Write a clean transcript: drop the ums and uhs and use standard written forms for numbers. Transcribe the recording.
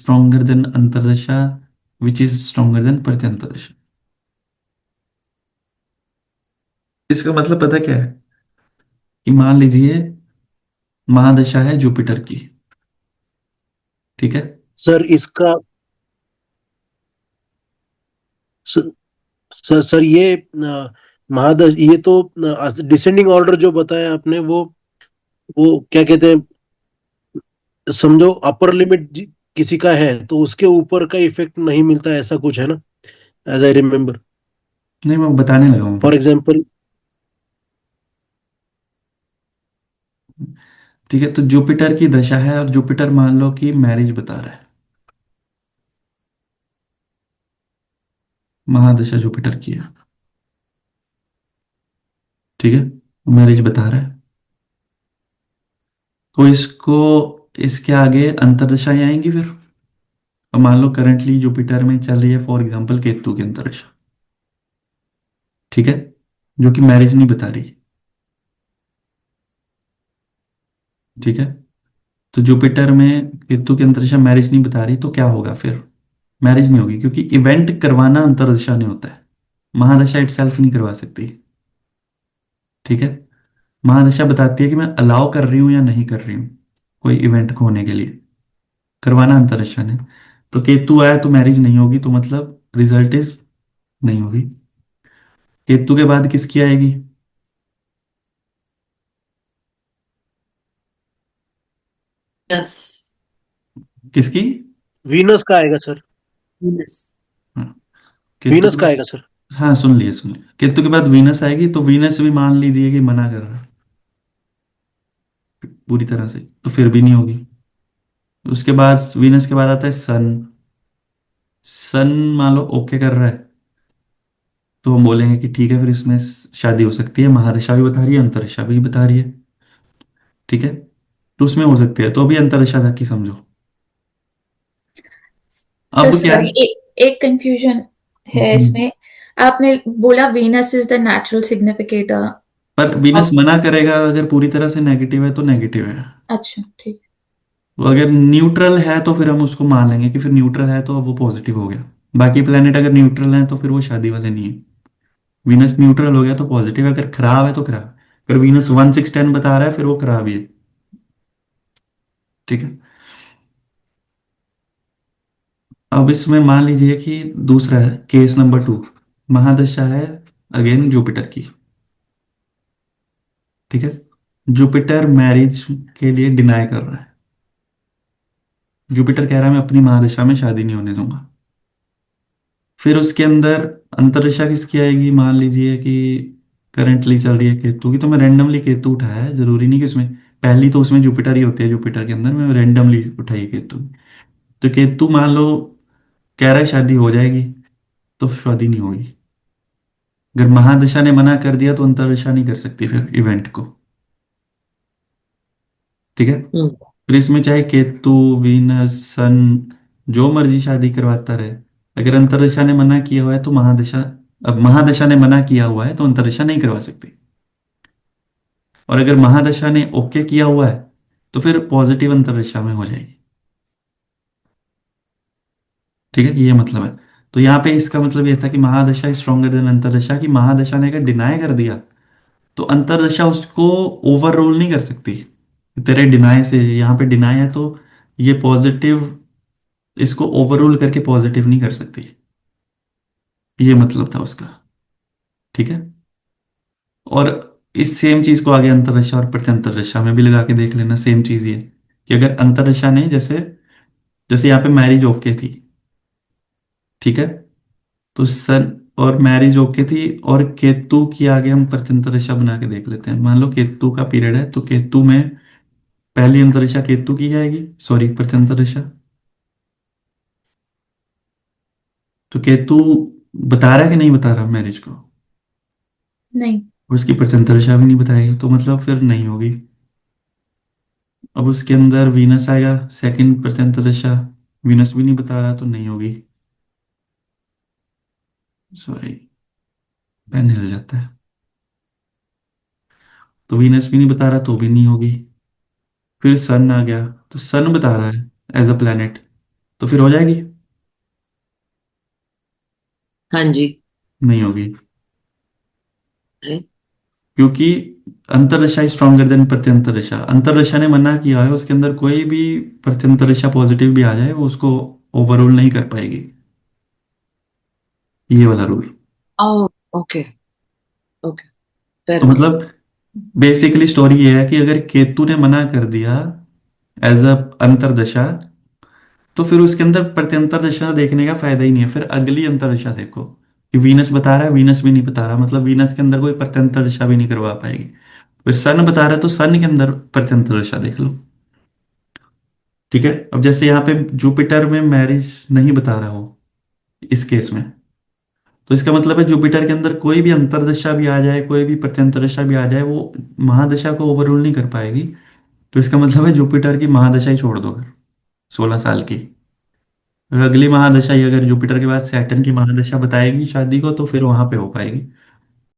Stronger than अंतर्दशा which is stronger than प्रत्यंतदशा। इसका मतलब पता क्या है कि मान लीजिए महादशा है जुपिटर की, ठीक है। सर इसका स- सर ये महादश ये तो डिसेंडिंग ऑर्डर जो बताया आपने वो क्या कहते हैं, समझो अपर लिमिट किसी का है तो उसके ऊपर का इफेक्ट नहीं मिलता, ऐसा कुछ है ना, एज आई रिमेम्बर। नहीं, मैं बताने लगा हूँ फॉर अभी। एग्जाम्पल। ठीक है, तो जुपिटर की दशा है और जुपिटर मान लो कि मैरिज बता रहा है। महादशा जुपिटर की है, ठीक है, मैरिज बता रहा है। तो इसको, इसके आगे अंतर्दशाएं आएंगी फिर। अब मान लो करंटली जुपिटर में चल रही है फॉर एग्जांपल केतु की अंतर्दशा, ठीक है, जो कि मैरिज नहीं बता रही, ठीक है। तो जुपिटर में केतु की अंतरिक्ष मैरिज नहीं बता रही, तो क्या होगा फिर? मैरिज नहीं होगी, क्योंकि इवेंट करवाना अंतर्दशा नहीं होता है, महादशा इटसेल्फ नहीं करवा सकती, ठीक है। महादशा बताती है कि मैं अलाउ कर रही हूँ या नहीं कर रही हूँ कोई इवेंट को होने के लिए, करवाना अंतरिक्ष ने। तो केतु आया तो मैरिज नहीं होगी, तो मतलब रिजल्ट इज नहीं होगी। केतु के बाद किसकी आएगी? यस। किसकी? वीनस का आएगा सर। वीनस। हाँ, केतु वीनस के का आएगा सर। बाद, हाँ सुन लिए सुन लिए, केतु के बाद वीनस आएगी, तो वीनस भी मान लीजिए कि मना कर रहा है पूरी तरह से, तो फिर भी नहीं होगी। उसके बाद वीनस के बाद आता है सन। सन मान लो ओके कर रहा है, तो हम बोलेंगे कि ठीक है, फिर इसमें शादी हो सकती है, महादशा भी बता रही है, अंतरिक्षा भी बता रही है, ठीक है। तो उसमें हो सकती है, तो अभी अंतरिक्षा तक की समझो। सर अब क्या है? सॉरी, एक कंफ्यूजन है हम्म, इसमें। आपने बोला Venus is the natural significator पर वीनस ऑफ। मना करेगा अगर पूरी तरह से नेगेटिव है तो नेगेटिव है। अच्छा ठीक। वो अगर न्यूट्रल है तो फिर हम उसको मान लेंगे कि फिर न्यूट्रल है तो अब वो पॉजिटिव हो गया। बाकी प्लेनेट अगर न्यूट्रल है तो फिर वो शादी वाले नहीं है। वीनस न्यूट्रल हो गया तो पॉजिटिव है, अगर खराब है तो खराब। अगर वीनस 1 6 10 बता रहा है फिर वो खराब ही है, ठीक है। अब इसमें मान लीजिए कि दूसरा है केस नंबर 2, महादशा है अगेन जुपिटर की, ठीक है। जुपिटर मैरिज के लिए डिनाई कर रहा है। जुपिटर कह रहा है मैं अपनी महादशा में शादी नहीं होने दूंगा। फिर उसके अंदर अंतरिक्षा किसकी आएगी? मान लीजिए कि करंटली चल रही है केतु की, तो मैं रैंडमली केतु उठाया है, जरूरी नहीं कि उसमें पहली तो उसमें जुपिटर ही होती है, जुपिटर के अंदर मैं रैंडमली उठाई है केतु। तो केतु मान लो कह रहा है शादी हो जाएगी, तो शादी नहीं होगी। अगर महादशा ने मना कर दिया तो अंतरिक्षा नहीं कर सकती फिर इवेंट को, ठीक है। हम्म। फिर इसमें चाहे केतु, वीनस, सन जो मर्जी शादी करवाता रहे, अगर अंतरिक्षा ने मना किया हुआ है तो महादशा, अब महादशा ने मना किया हुआ है तो अंतरिक्षा नहीं करवा सकती। और अगर महादशा ने ओके किया हुआ है तो फिर पॉजिटिव अंतरिक्षा में हो जाएगी, ठीक है, ये मतलब है। तो यहाँ पे इसका मतलब ये था कि महादशा स्ट्रॉन्गर देन अंतरदशा, की महादशा ने अगर डिनाई कर दिया तो अंतरदशा उसको ओवर रूल नहीं कर सकती। तेरे डिनाई से, यहाँ पे डिनाई है तो ये पॉजिटिव इसको ओवर रूल करके पॉजिटिव नहीं कर सकती, ये मतलब था उसका, ठीक है। और इस सेम चीज को आगे अंतरदशा और प्रत्यंतरदशा में भी लगा के देख लेना, सेम चीज ये कि अगर अंतरदशा ने जैसे, जैसे यहाँ पे मैरिज ओके थी, ठीक है, तो सन और मैरिज ओके थी, और केतु की आगे हम प्रत्यंतर रेखा बना के देख लेते हैं। मान लो केतु का पीरियड है तो केतु में पहली अंतरिक्षा केतु की आएगी, सॉरी प्रत्यंतर रेखा। तो केतु बता रहा है कि नहीं बता रहा मैरिज को, नहीं। और उसकी प्रत्यंतर रेखा भी नहीं बताएगी, तो मतलब फिर नहीं होगी। अब उसके अंदर वीनस आएगा सेकंड प्रत्यंतर रेखा, वीनस भी नहीं बता रहा तो नहीं होगी, सॉरी पेन हिल जाता है। तो वीनस भी नहीं बता रहा तो भी नहीं होगी। फिर सन आ गया, तो सन बता रहा है एज अ प्लेनेट, तो फिर हो जाएगी? हाँ जी। नहीं होगी, अरे, क्योंकि अंतरदशा इज स्ट्रॉन्गर देन प्रत्यंतरदशा। अंतरदशा ने मना किया है, उसके अंदर कोई भी प्रत्यंतरदशा पॉजिटिव भी आ जाए वो उसको ओवररूल नहीं कर पाएगी, ये वाला रूल। ओ, ओके, ओके, फेयर तो इनफ। मतलब बेसिकली स्टोरी ये है कि अगर केतु ने मना कर दिया एज अ अंतरदशा, तो फिर उसके अंदर प्रत्यंतर दशा देखने का फायदा ही नहीं है। फिर अगली अंतरदशा देखो कि वीनस बता रहा है, वीनस भी नहीं बता रहा, मतलब वीनस के अंदर कोई प्रत्यंतर दशा भी नहीं करवा पाएगी। फिर सन बता रहा है तो सन के अंदर प्रत्यंतर दशा देख लो। ठीक है, अब जैसे यहाँ पे जुपिटर में मैरिज नहीं बता रहा हो इस केस में, तो इसका मतलब है जुपिटर के अंदर कोई भी अंतरदशा भी आ जाए, कोई भी प्रत्यंतर दशा भी आ जाए, वो महादशा को ओवररूल नहीं कर पाएगी। तो इसका मतलब है जुपिटर की महादशा ही छोड़ दो फिर, 16 साल की। और अगली महादशा ही अगर जुपिटर के बाद सैटर्न की महादशा बताएगी शादी को, तो फिर वहां पे हो पाएगी।